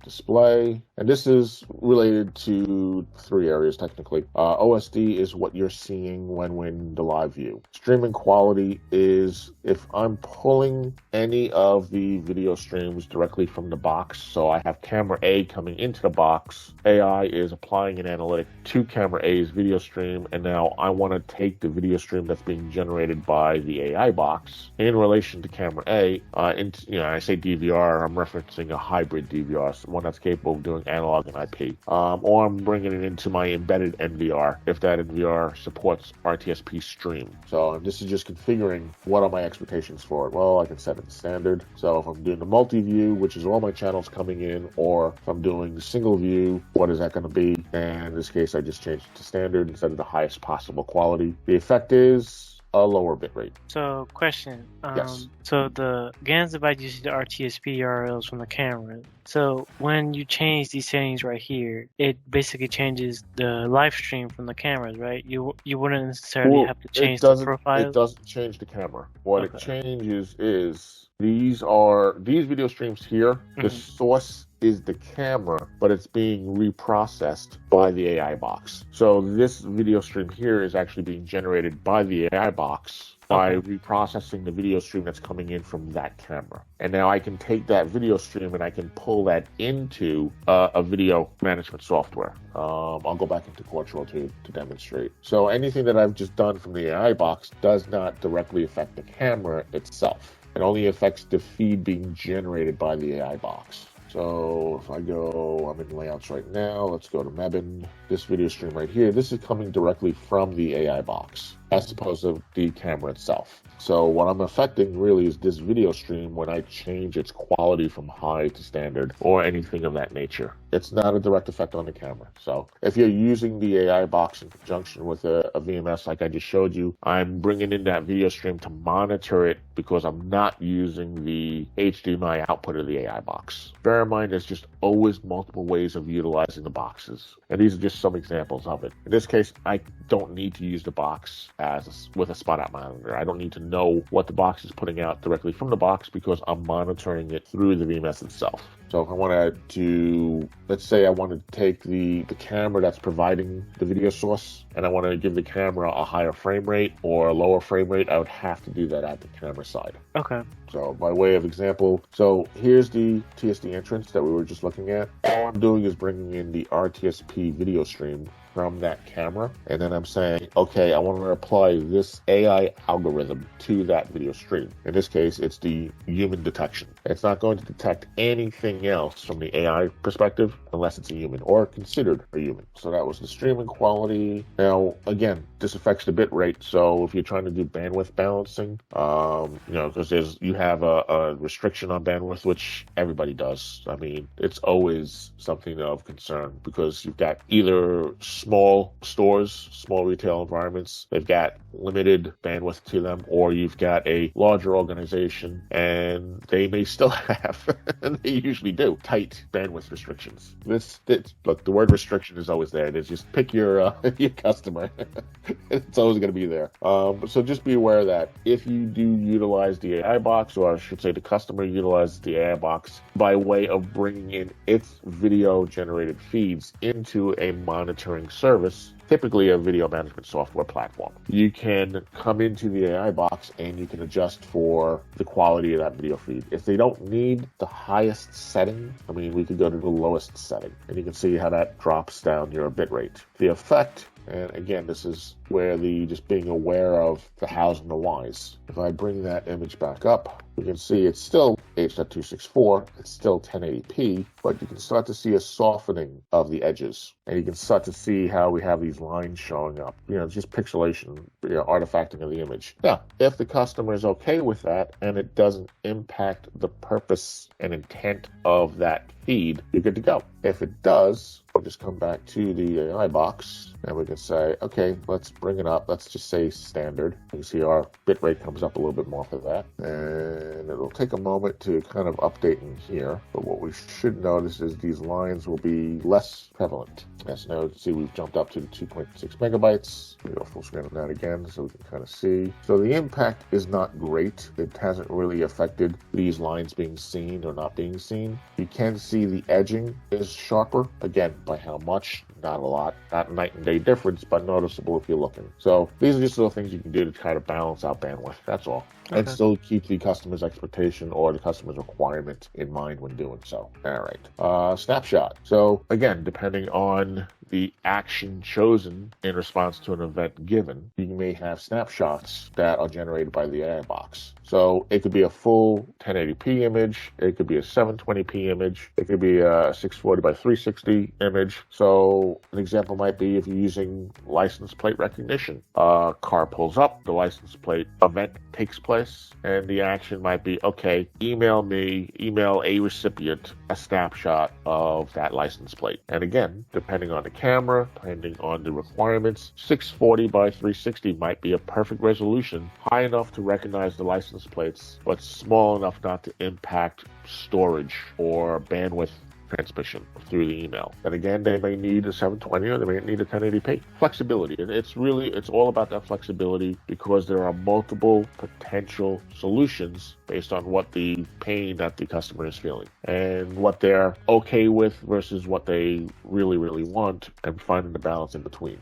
display, and this is related to 3 areas technically. OSD is what you're seeing when we're in the live view. Streaming quality is if I'm pulling any of the video streams directly from the box. So I have camera A coming into the box. AI is applying an analytic to camera A's video stream, and now I want to take the video stream that's being generated by the AI box in relation to camera A. I say DVR, I'm referencing a hybrid DVR, so one that's capable of doing analog and IP. Or I'm bringing it into my embedded NVR if that NVR supports RTSP stream. So this is just configuring what are my expectations for it. Well, I can set it to standard. So if I'm doing the multi-view, which is all my channels coming in, or if I'm doing single view, what is that going to be? And in this case, I just changed it to standard instead of the highest possible quality. The effect is a lower bitrate. So, question. Yes. So the Ganz device uses the RTSP URLs from the camera. So when you change these settings right here, it basically changes the live stream from the cameras, right? You wouldn't necessarily have to change the profile. It doesn't change the camera. What it changes is these video streams here. The source is the camera, but it's being reprocessed by the AI box. So this video stream here is actually being generated by the AI box by reprocessing the video stream that's coming in from that camera. And now I can take that video stream and I can pull that into a video management software. I'll go back into Quattro to demonstrate. So anything that I've just done from the AI box does not directly affect the camera itself. It only affects the feed being generated by the AI box. So if I go, I'm in layouts right now, let's go to Mebin. This video stream right here, this is coming directly from the AI box as opposed to the camera itself. So what I'm affecting really is this video stream when I change its quality from high to standard or anything of that nature. It's not a direct effect on the camera. So if you're using the AI box in conjunction with a VMS like I just showed you, I'm bringing in that video stream to monitor it because I'm not using the HDMI output of the AI box. Bear in mind, there's just always multiple ways of utilizing the boxes. And these are just some examples of it. In this case, I don't need to use the box with a spot out monitor. I don't need to know what the box is putting out directly from the box because I'm monitoring it through the VMS itself. So if I wanted to, let's say I wanted to take the camera that's providing the video source and I want to give the camera a higher frame rate or a lower frame rate, I would have to do that at the camera side. Okay. So by way of example, so here's the TSD entrance that we were just looking at. All I'm doing is bringing in the RTSP video stream from that camera, and then I'm saying, okay, I want to apply this AI algorithm to that video stream. In this case, it's the human detection. It's not going to detect anything else from the AI perspective unless it's a human or considered a human. So that was the streaming quality. Now, again, this affects the bit rate. So if you're trying to do bandwidth balancing, because you have a restriction on bandwidth, which everybody does. I mean, it's always something of concern because you've got either small stores, small retail environments, they've got limited bandwidth to them, or you've got a larger organization and they may still have, and they usually do, tight bandwidth restrictions. Look, the word restriction is always there. It's just pick your customer. It's always going to be there. So just be aware that if you do utilize the AI box, or I should say the customer utilizes the AI box by way of bringing in its video generated feeds into a monitoring service, typically a video management software platform, you can come into the AI box and you can adjust for the quality of that video feed. If they don't need the highest setting, I mean, we could go to the lowest setting and you can see how that drops down your bitrate. The effect, and again, this is where just being aware of the hows and the whys. If I bring that image back up, we can see it's still H.264, it's still 1080p, but you can start to see a softening of the edges. And you can start to see how we have these lines showing up, just pixelation, artifacting of the image. Now, if the customer is okay with that and it doesn't impact the purpose and intent of that feed, you're good to go. If it does, we'll just come back to the AI box and we can say, okay, let's bring it up. Let's just say standard. You can see our bitrate comes up a little bit more for that. And it'll take a moment to kind of update in here. But what we should notice is these lines will be less prevalent. As now you can see, we've jumped up to 2.6 megabytes. We go full screen on that again so we can kind of see. So the impact is not great. It hasn't really affected these lines being seen or not being seen. You can see the edging is sharper. Again, by how much? Not a lot. Not a night and day difference, but noticeable if you're looking. So these are just little things you can do to try to balance out bandwidth. That's all. Okay. And still keep the customer's expectation or the customer's requirement in mind when doing so. All right. Snapshot. So again, depending on the action chosen in response to an event given, you may have snapshots that are generated by the AI box. So it could be a full 1080p image, it could be a 720p image, it could be a 640 by 360 image. So an example might be if you're using license plate recognition. A car pulls up, the license plate event takes place, and the action might be, okay, email a recipient a snapshot of that license plate. And again, depending on the camera, depending on the requirements, 640 by 360 might be a perfect resolution, high enough to recognize the license plates, but small enough not to impact storage or bandwidth transmission through the email. And again, they may need a 720 or they may need a 1080p. Flexibility. And it's all about that flexibility because there are multiple potential solutions based on what the pain that the customer is feeling and what they're okay with versus what they really, really want, and finding the balance in between.